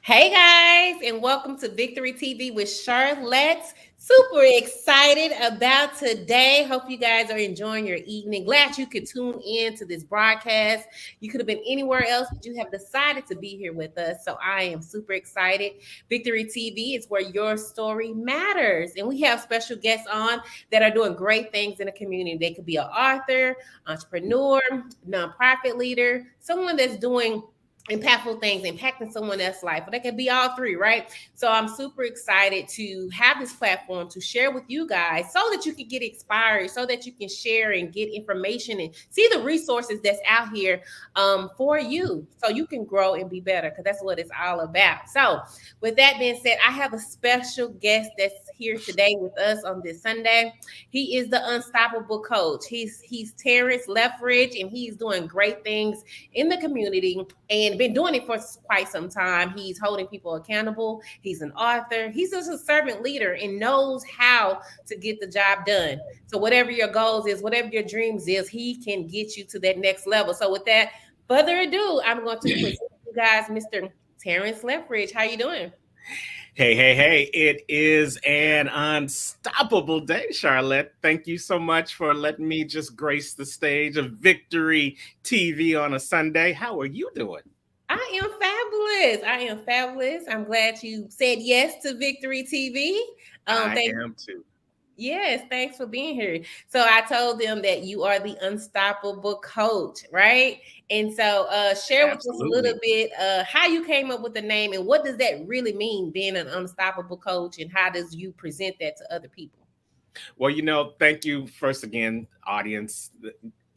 Hey guys, and welcome to Victory TV with Charlette. Super excited about today. Hope you guys are enjoying your evening. Glad you could tune in to this broadcast. You could have been anywhere else, but you have decided to be here with us. So I am super excited. Victory TV is where your story matters. And we have special guests on that are doing great things in the community. They could be an author, entrepreneur, nonprofit leader, someone that's doing impactful things, impacting someone else's life. But they can be all three, right? So I'm super excited to have this platform to share with you guys so that you can get inspired, so that you can share and get information and see the resources that's out here for you so you can grow and be better, because that's what it's all about. So with that being said, I have a special guest that's here today with us on this Sunday. He is the unstoppable coach. He's Terrance Leftridge, and he's doing great things in the community and been doing it for quite some time. He's holding people accountable. He's an author. He's just a servant leader and knows how to get the job done. So whatever your goals is, whatever your dreams is, he can get you to that next level. So with that further ado, I'm going to present you guys Mr. Terrance Leftridge. How you doing? Hey. It is an unstoppable day, Charlotte. Thank you so much for letting me just grace the stage of Victory TV on a Sunday. How are you doing? I am fabulous. I am fabulous. I'm glad you said yes to Victory TV. I Thank am too. Yes, thanks for being here. So I told them that you are the unstoppable coach, right? And so share with us a little Absolutely. bit how you came up with the name and what does that really mean, being an unstoppable coach, and how does you present that to other people? Well, thank you first again, audience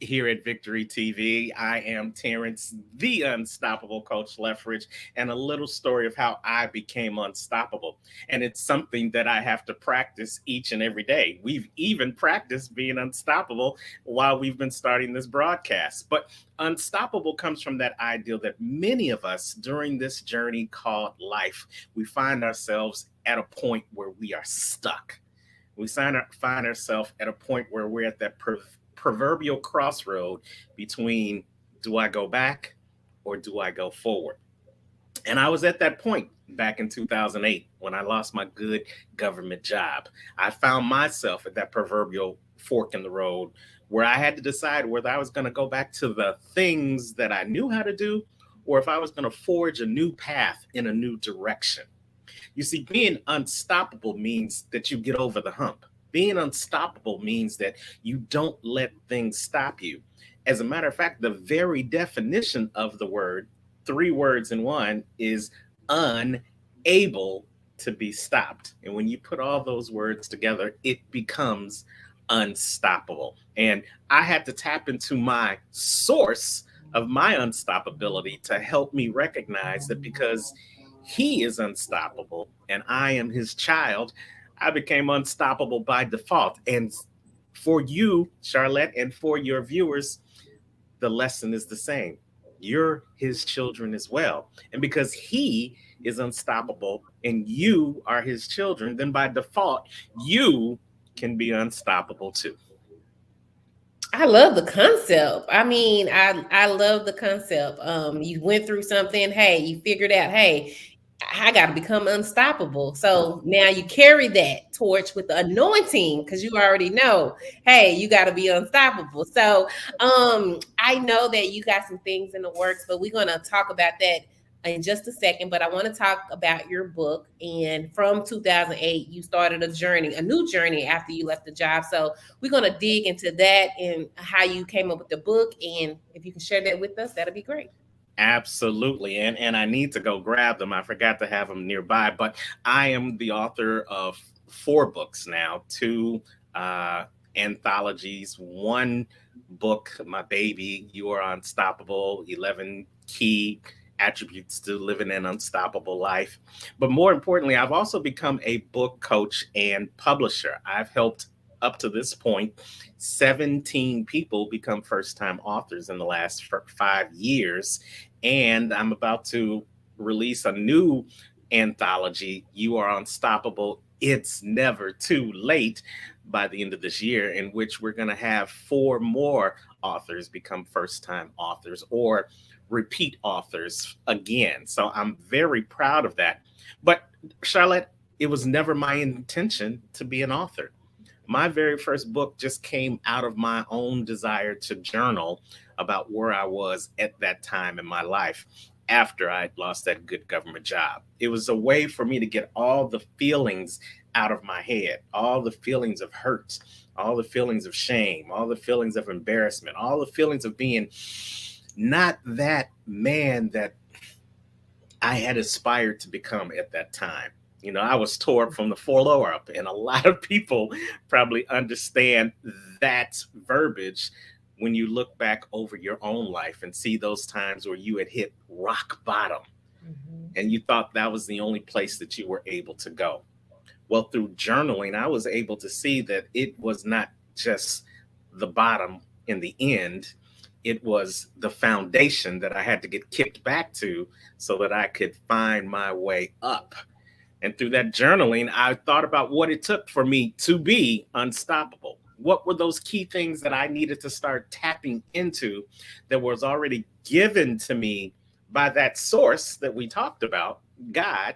here at Victory TV. I am Terrance, the unstoppable coach Leftridge, and a little story of how I became unstoppable. And it's something that I have to practice each and every day. We've even practiced being unstoppable while we've been starting this broadcast. But unstoppable comes from that ideal that many of us during this journey called life, we find ourselves at a point where we are stuck. Find ourselves at a point where we're at that proverbial crossroad between, do I go back or do I go forward? And I was at that point back in 2008 when I lost my good government job. I found myself at that proverbial fork in the road where I had to decide whether I was going to go back to the things that I knew how to do or if I was going to forge a new path in a new direction. You see, being unstoppable means that you get over the hump. Being unstoppable means that you don't let things stop you. As a matter of fact, the very definition of the word, three words in one, is unable to be stopped. And when you put all those words together, it becomes unstoppable. And I had to tap into my source of my unstoppability to help me recognize that because he is unstoppable and I am his child, I became unstoppable by default. And for you, Charlette, and for your viewers, the lesson is the same. You're his children as well. And because he is unstoppable and you are his children, then by default, you can be unstoppable too. I love the concept. I mean, I love the concept. You went through something. Hey, you figured out. Hey, I got to become unstoppable. So now you carry that torch with the anointing because you already know. Hey, you got to be unstoppable. So I know that you got some things in the works, but we're gonna talk about that in just a second. But I want to talk about your book. And from 2008, you started a journey, a new journey after you left the job. So we're going to dig into that and how you came up with the book. And if you can share that with us, that'll be great. Absolutely. And I need to go grab them. I forgot to have them nearby, but I am the author of four books now, two anthologies, one book, my baby, You Are Unstoppable, 11 Key Attributes to Living an Unstoppable Life. But more importantly, I've also become a book coach and publisher. I've helped up to this point 17 people become first time authors in the last 5 years. And I'm about to release a new anthology, You Are Unstoppable. It's Never Too Late, by the end of this year, in which we're going to have four more authors become first time authors or repeat authors again. So I'm very proud of that. But Charlotte, it was never my intention to be an author. My very first book just came out of my own desire to journal about where I was at that time in my life after I had lost that good government job. It was a way for me to get all the feelings out of my head, all the feelings of hurt, all the feelings of shame, all the feelings of embarrassment, all the feelings of being not that man that I had aspired to become at that time. You know, I was tore up from the floor up, and a lot of people probably understand that verbiage when you look back over your own life and see those times where you had hit rock bottom and you thought that was the only place that you were able to go. Well, through journaling, I was able to see that it was not just the bottom in the end, it was the foundation that I had to get kicked back to so that I could find my way up. And through that journaling, I thought about what it took for me to be unstoppable. What were those key things that I needed to start tapping into that was already given to me by that source that we talked about, God,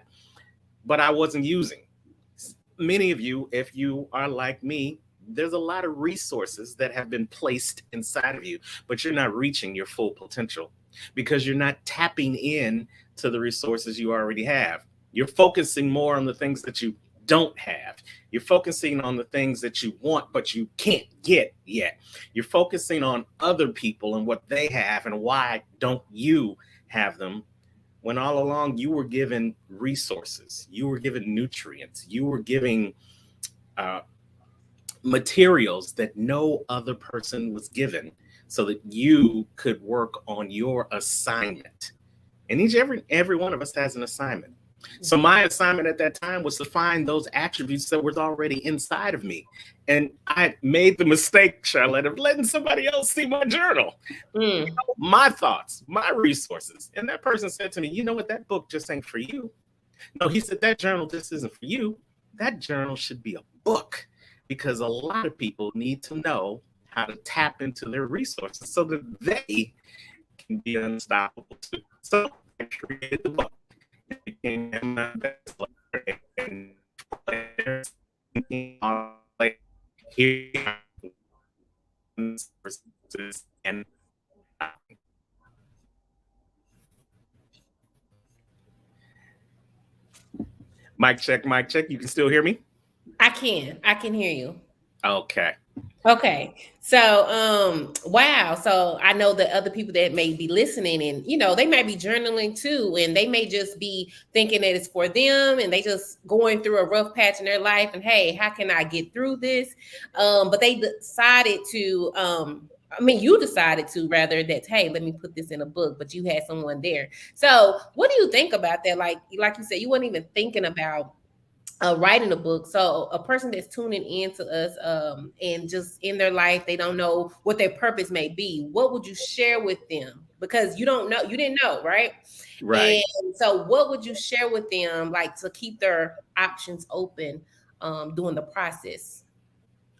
but I wasn't using? Many of you, if you are like me, there's a lot of resources that have been placed inside of you, but you're not reaching your full potential because you're not tapping in to the resources you already have. You're focusing more on the things that you don't have. You're focusing on the things that you want, but you can't get yet. You're focusing on other people and what they have and why don't you have them, when all along you were given resources, you were given nutrients, you were giving materials that no other person was given so that you could work on your assignment. And every one of us has an assignment. So my assignment at that time was to find those attributes that were already inside of me. And I made the mistake, Charlotte, of letting somebody else see my journal, my thoughts, my resources. And that person said to me, you know what, that book just ain't for you. No, he said, that journal just isn't for you. That journal should be a book, because a lot of people need to know how to tap into their resources so that they can be unstoppable too. So I created the book. It became my bestseller, and here and mic check, mic check. You can still hear me? I can hear you. Okay. Okay. So, wow. So I know that other people that may be listening and, they might be journaling too, and they may just be thinking that it's for them and they just going through a rough patch in their life and, hey, how can I get through this? But they decided to, you decided to rather that, hey, let me put this in a book, but you had someone there. So what do you think about that? Like you said, you weren't even thinking about writing a book. So a person that's tuning in to us and just in their life, they don't know what their purpose may be. What would you share with them? Because you don't know, you didn't know, right? Right. And so what would you share with them, like to keep their options open during the process?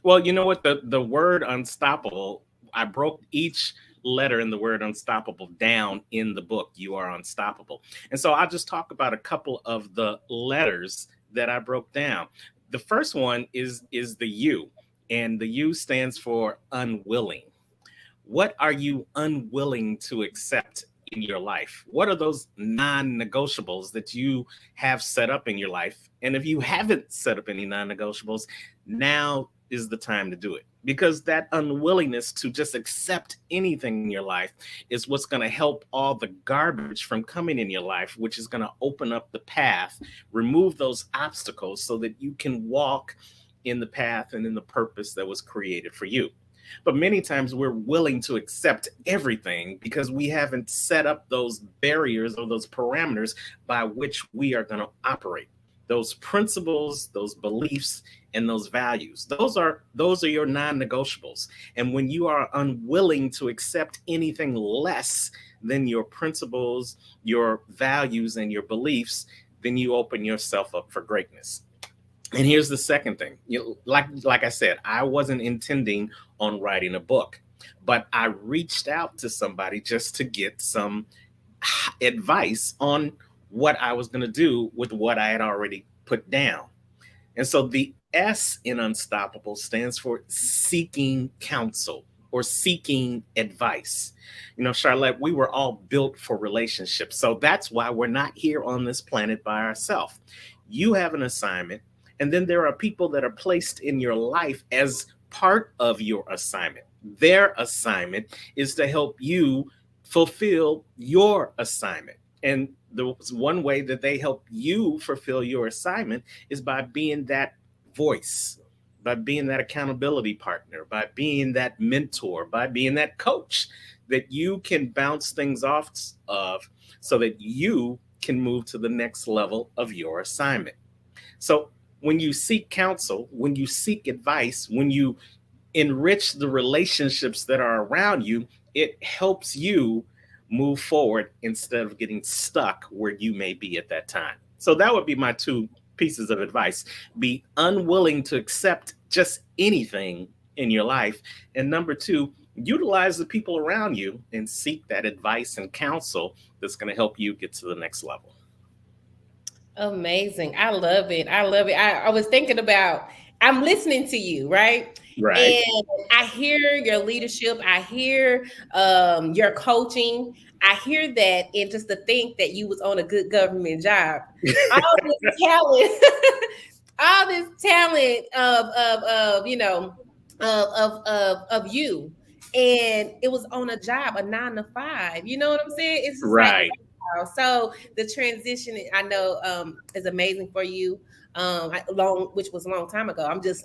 Well, you know what? The word unstoppable, I broke each letter in the word unstoppable down in the book. You are unstoppable. And so I'll just talk about a couple of the letters that I broke down. The first one is the U, and the U stands for unwilling. What are you unwilling to accept in your life? What are those non-negotiables that you have set up in your life? And if you haven't set up any non-negotiables, now is the time to do it, because that unwillingness to just accept anything in your life is what's going to help all the garbage from coming in your life, which is going to open up the path, remove those obstacles so that you can walk in the path and in the purpose that was created for you. But many times we're willing to accept everything because we haven't set up those barriers or those parameters by which we are going to operate. Those principles, those beliefs, and those values. Those are your non-negotiables. And when you are unwilling to accept anything less than your principles, your values, and your beliefs, then you open yourself up for greatness. And here's the second thing. Like I said, I wasn't intending on writing a book, but I reached out to somebody just to get some advice on what I was going to do with what I had already put down. And so the S in Unstoppable stands for seeking counsel or seeking advice. Charlotte, we were all built for relationships. So that's why we're not here on this planet by ourselves. You have an assignment, and then there are people that are placed in your life as part of your assignment. Their assignment is to help you fulfill your assignment. And the one way that they help you fulfill your assignment is by being that voice, by being that accountability partner, by being that mentor, by being that coach that you can bounce things off of so that you can move to the next level of your assignment. So when you seek counsel, when you seek advice, when you enrich the relationships that are around you, it helps you move forward instead of getting stuck where you may be at that time. So that would be my two pieces of advice. Be unwilling to accept just anything in your life. And number two, utilize the people around you and seek that advice and counsel that's going to help you get to the next level. Amazing. I love it. I love it. I was thinking about, I'm listening to you, right? Right. And I hear your leadership. I hear your coaching. I hear that, and just to think that you was on a good government job. All this talent, all this talent of you, and it was on a job, a 9 to 5. You know what I'm saying? It's just Right. like, so the transition, I know, is amazing for you. Which was a long time ago. I'm just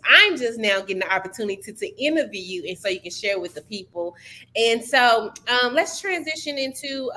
now getting the opportunity to interview you, and so you can share with the people. And so let's transition into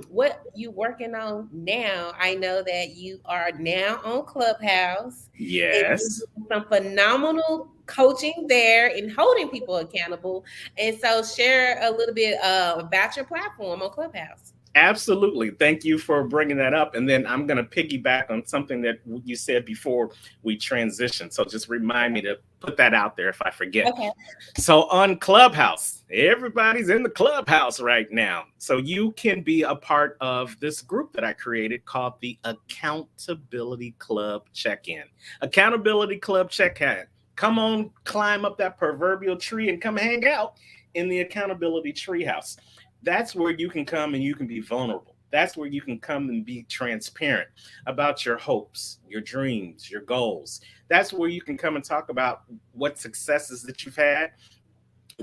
what you working on now. I know that you are now on Clubhouse. Yes. And some phenomenal coaching there and holding people accountable. And so share a little bit about your platform on Clubhouse. Absolutely. Thank you for bringing that up. And then I'm going to piggyback on something that you said before we transition. So just remind me to put that out there if I forget. Okay. So on Clubhouse, everybody's in the Clubhouse right now. So you can be a part of this group that I created called the Accountability Club Check-In. Accountability Club Check-In. Come on, climb up that proverbial tree and come hang out in the Accountability Treehouse. That's where you can come and you can be vulnerable. That's where you can come and be transparent about your hopes, your dreams, your goals. That's where you can come and talk about what successes that you've had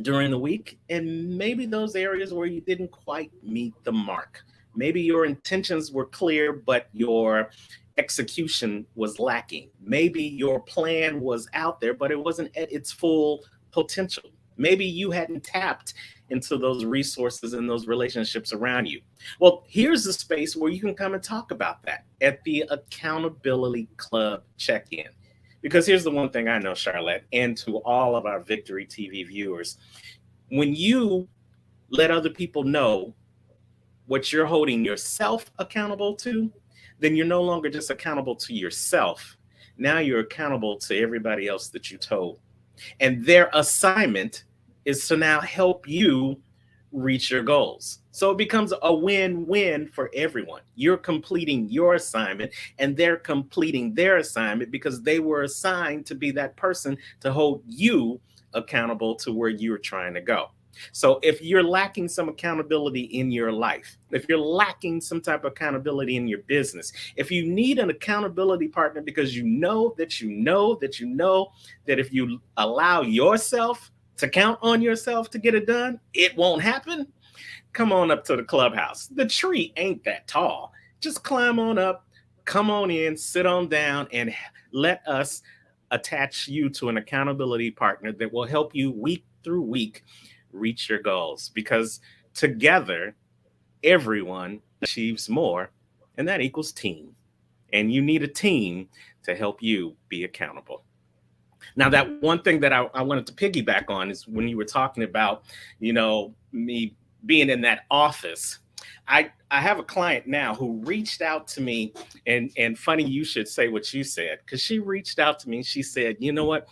during the week, and maybe those areas where you didn't quite meet the mark. Maybe your intentions were clear, but your execution was lacking. Maybe your plan was out there, but it wasn't at its full potential. Maybe you hadn't tapped into those resources and those relationships around you. Well, here's a space where you can come and talk about that at the Accountability Club Check-In. Because here's the one thing I know, Charlette, and to all of our Victory TV viewers, when you let other people know what you're holding yourself accountable to, then you're no longer just accountable to yourself. Now you're accountable to everybody else that you told. And their assignment is to now help you reach your goals. So it becomes a win-win for everyone. You're completing your assignment and they're completing their assignment because they were assigned to be that person to hold you accountable to where you're trying to go. So if you're lacking some accountability in your life, if you're lacking some type of accountability in your business, if you need an accountability partner because you know that if you allow yourself to count on yourself to get it done, it won't happen. Come on up to the Clubhouse. The tree ain't that tall. Just climb on up, come on in, sit on down, and let us attach you to an accountability partner that will help you week through week reach your goals, because together everyone achieves more, and that equals team. And you need a team to help you be accountable. Now, that one thing that I wanted to piggyback on is when you were talking about, me being in that office. I have a client now who reached out to me, and funny you should say what you said, because she reached out to me and she said, you know what,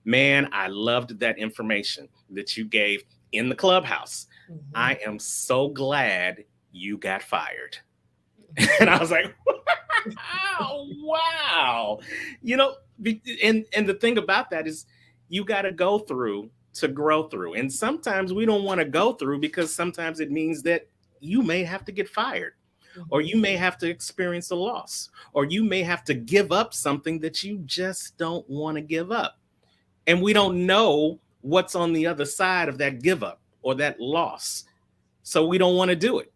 man, I loved that information that you gave in the Clubhouse. Mm-hmm. I am so glad you got fired. And I was like, wow, wow. You know, and the thing about that is you got to go through to grow through. And sometimes we don't want to go through because sometimes it means that you may have to get fired, or you may have to experience a loss, or you may have to give up something that you just don't want to give up. And we don't know what's on the other side of that give up or that loss. So we don't want to do it.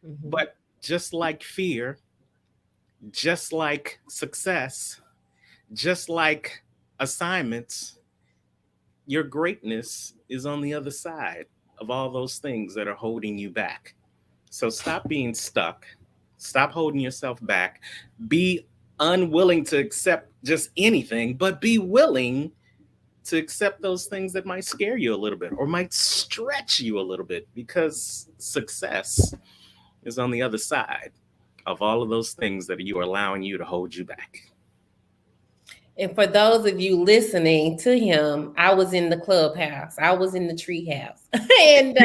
But just like fear, just like success, just like assignments, your greatness is on the other side of all those things that are holding you back. So stop being stuck. Stop holding yourself back. Be unwilling to accept just anything, but be willing to accept those things that might scare you a little bit or might stretch you a little bit, because success is on the other side of all of those things that you are allowing you to hold you back. And for those of you listening to him, I was in the clubhouse. I was in the tree house. And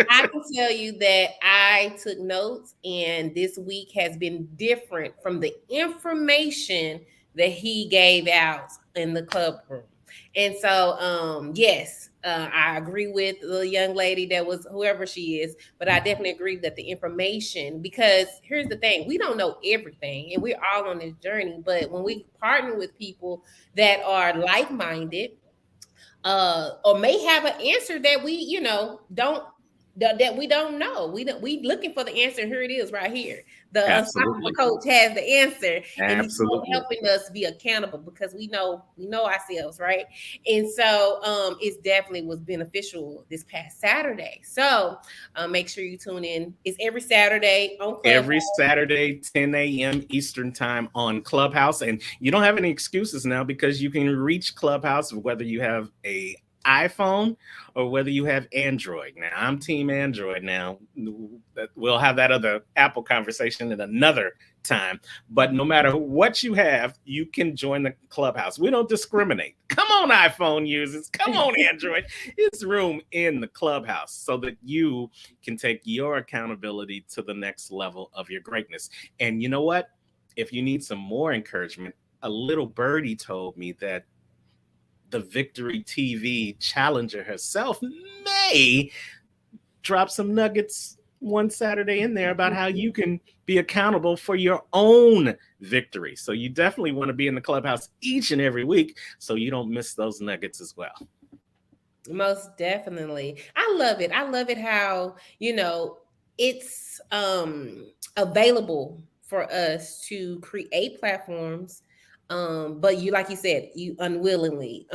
I can tell you that I took notes, and this week has been different from the information that he gave out in the club room. And so, yes, I agree with the young lady that was whoever she is, but I definitely agree that the information, because here's the thing, we don't know everything and we're all on this journey. But when we partner with people that are like-minded, or may have an answer that we, don't that we don't know. We looking for the answer. Here it is, right here. The Unstoppable Coach has the answer, and he's helping us be accountable because we know ourselves, right? And so, it definitely was beneficial this past Saturday. So, make sure you tune in. It's every Saturday on Clubhouse. Every Saturday, 10 a.m. Eastern time on Clubhouse, and you don't have any excuses now because you can reach Clubhouse whether you have a iPhone or whether you have Android. Now, I'm team Android now. We'll have that other Apple conversation at another time. But no matter what you have, you can join the Clubhouse. We don't discriminate. Come on, iPhone users. Come on, Android. It's room in the Clubhouse so that you can take your accountability to the next level of your greatness. And you know what? If you need some more encouragement, a little birdie told me that the Victory TV challenger herself may drop some nuggets one Saturday in there about how you can be accountable for your own victory. So you definitely want to be in the Clubhouse each and every week so you don't miss those nuggets as well. Most definitely. I love it. I love it how, it's available for us to create platforms. But you, like you said, you unwillingly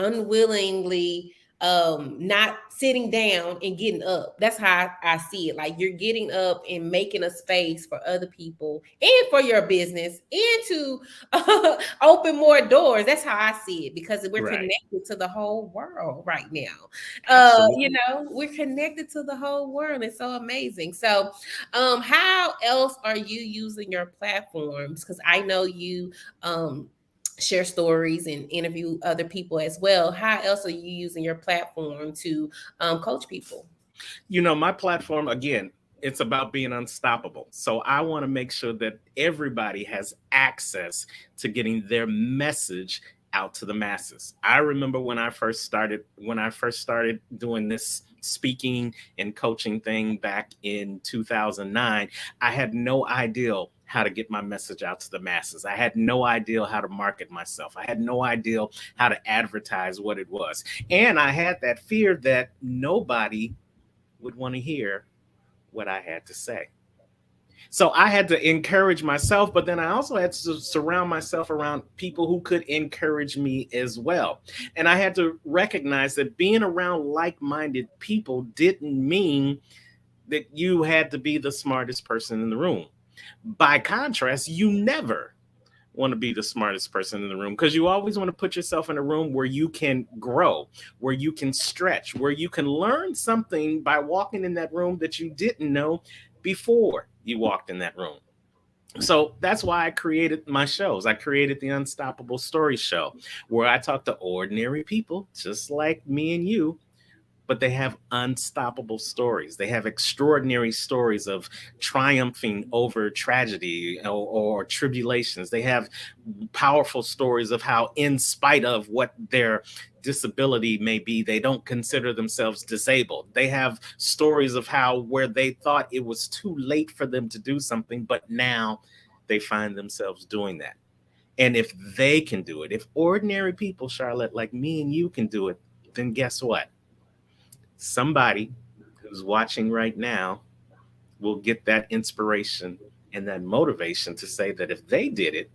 not sitting down and getting up. That's how I see it. Like, you're getting up and making a space for other people and for your business and to open more doors. That's how I see it, because we're connected to the whole world right now. We're connected to the whole world. It's so amazing. So how else are you using your platforms? Because I know you share stories and interview other people as well. How else are you using your platform to coach people? My platform, again, it's about being unstoppable. So I want to make sure that everybody has access to getting their message out to the masses. I remember when I first started doing this speaking and coaching thing back in 2009, I had no idea how to get my message out to the masses. I had no idea how to market myself. I had no idea how to advertise what it was. And I had that fear that nobody would want to hear what I had to say. So I had to encourage myself, but then I also had to surround myself around people who could encourage me as well. And I had to recognize that being around like-minded people didn't mean that you had to be the smartest person in the room. By contrast, you never want to be the smartest person in the room, because you always want to put yourself in a room where you can grow, where you can stretch, where you can learn something by walking in that room that you didn't know before you walked in that room. So that's why I created my shows. I created the Unstoppable Story Show, where I talk to ordinary people just like me and you, but they have unstoppable stories. They have extraordinary stories of triumphing over tragedy or tribulations. They have powerful stories of how, in spite of what their disability may be, they don't consider themselves disabled. They have stories of how, where they thought it was too late for them to do something, but now they find themselves doing that. And if they can do it, if ordinary people, Charlotte, like me and you can do it, then guess what? Somebody who's watching right now will get that inspiration and that motivation to say that if they did it,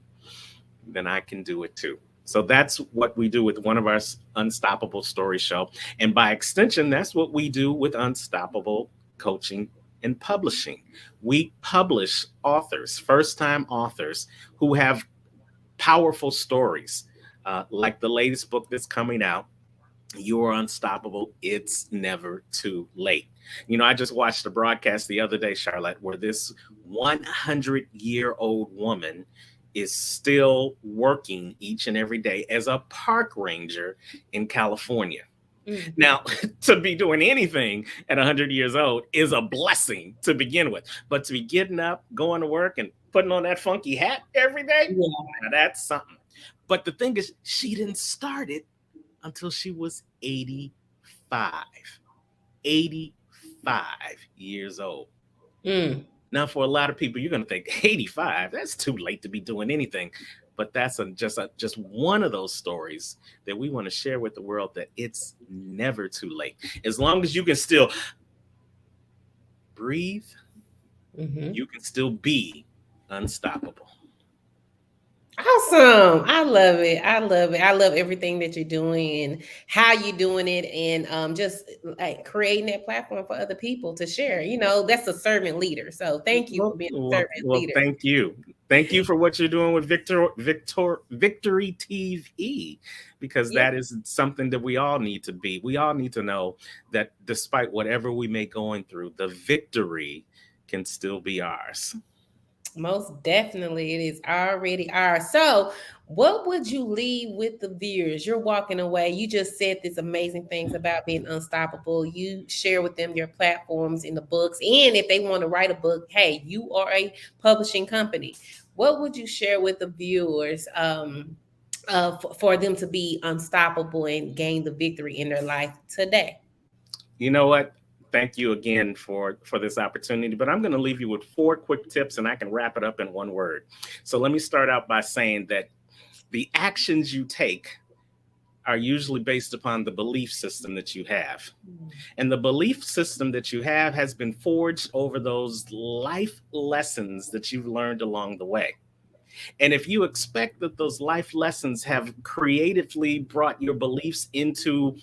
then I can do it too. So that's what we do with one of our Unstoppable Story Show. And by extension, that's what we do with Unstoppable Coaching and Publishing. We publish authors, first-time authors who have powerful stories, like the latest book that's coming out, You Are Unstoppable. It's Never Too Late. You know, I just watched a broadcast the other day, Charlotte, where this 100-year-old woman is still working each and every day as a park ranger in California. Mm-hmm. Now, to be doing anything at 100 years old is a blessing to begin with. But to be getting up, going to work, and putting on that funky hat every day, now that's something. But the thing is, she didn't start it until she was 85. 85 years old. Mm. Now, for a lot of people, you're going to think 85, that's too late to be doing anything. But that's just one of those stories that we want to share with the world, that it's never too late. As long as you can still breathe, you can still be unstoppable. Awesome. I love it. I love it. I love everything that you're doing and how you're doing it, and just like creating that platform for other people to share. You know, that's a servant leader. So thank you for being a servant leader. Thank you. Thank you for what you're doing with Victory TV, because that is something that we all need to be. We all need to know that despite whatever we may going through, the victory can still be ours. Most definitely, it is already ours. So what would you leave with the viewers? You're walking away. You just said these amazing things about being unstoppable. You share with them your platforms in the books. And if they want to write a book, hey, you are a publishing company. What would you share with the viewers for them to be unstoppable and gain the victory in their life today? You know what? Thank you again for this opportunity, but I'm going to leave you with 4 quick tips, and I can wrap it up in one word. So let me start out by saying that the actions you take are usually based upon the belief system that you have. And the belief system that you have has been forged over those life lessons that you've learned along the way. And if you expect that those life lessons have creatively brought your beliefs into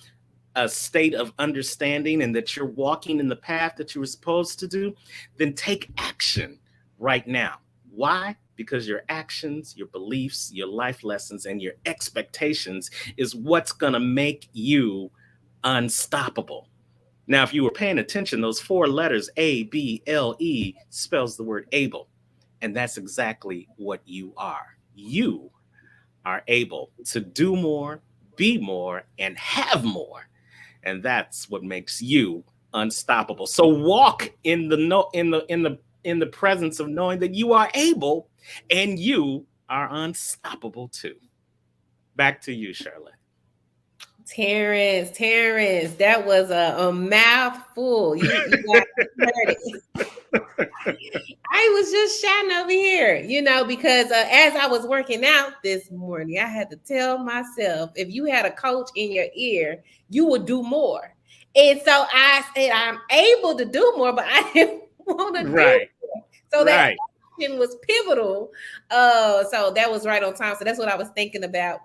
a state of understanding and that you're walking in the path that you were supposed to do, then take action right now. Why? Because your actions, your beliefs, your life lessons, and your expectations is what's going to make you unstoppable. Now, if you were paying attention, those 4 letters, ABLE, spells the word able. And that's exactly what you are. You are able to do more, be more, and have more. And that's what makes you unstoppable. So walk in the presence of knowing that you are able and you are unstoppable too. Back to you, Charlette. Terrance, that was a mouthful. You got it. I was just shouting over here, you know, because as I was working out this morning, I had to tell myself, if you had a coach in your ear, you would do more. And so I said, I'm able to do more, but I didn't want to do more. So that action was pivotal. So that was right on time. So that's what I was thinking about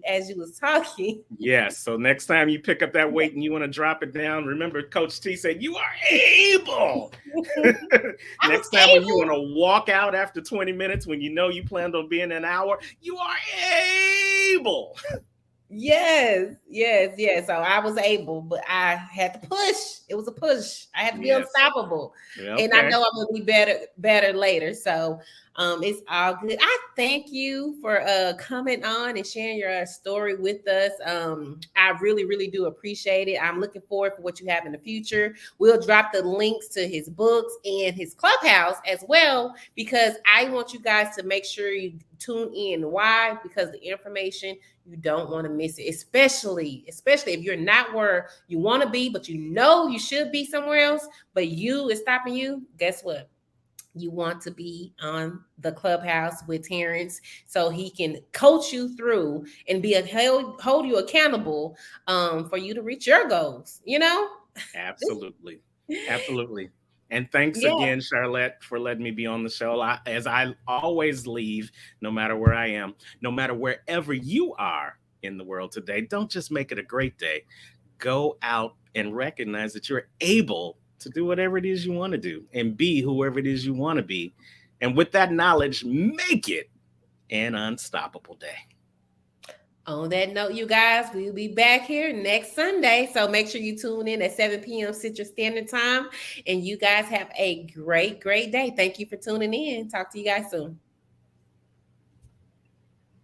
as you was talking. Yes. So next time you pick up that weight and you want to drop it down, remember Coach T said, you are able. Next time when you want to walk out after 20 minutes, when you know you planned on being an hour, you are able. Yes. So I was able, but I had to push. It was a push. I had to be unstoppable. Yeah, okay. And I know I'm going to be better later. So It's all good. I thank you for coming on and sharing your story with us. I really, really do appreciate it. I'm looking forward for what you have in the future. We'll drop the links to his books and his clubhouse as well, because I want you guys to make sure you tune in. Why? Because the information, you don't want to miss it, especially if you're not where you want to be, but you know you should be somewhere else, but you is stopping you. Guess what? You want to be on the clubhouse with Terrance so he can coach you through and hold you accountable for you to reach your goals, you know? Absolutely. Absolutely. And thanks Yeah. again, Charlette, for letting me be on the show. As I always leave, no matter where I am, no matter wherever you are in the world today, don't just make it a great day. Go out and recognize that you're able to do whatever it is you want to do and be whoever it is you want to be. And with that knowledge, make it an unstoppable day. On that note, you guys, we'll be back here next Sunday. So make sure you tune in at 7 p.m. Central Standard Time. And you guys have a great, great day. Thank you for tuning in. Talk to you guys soon.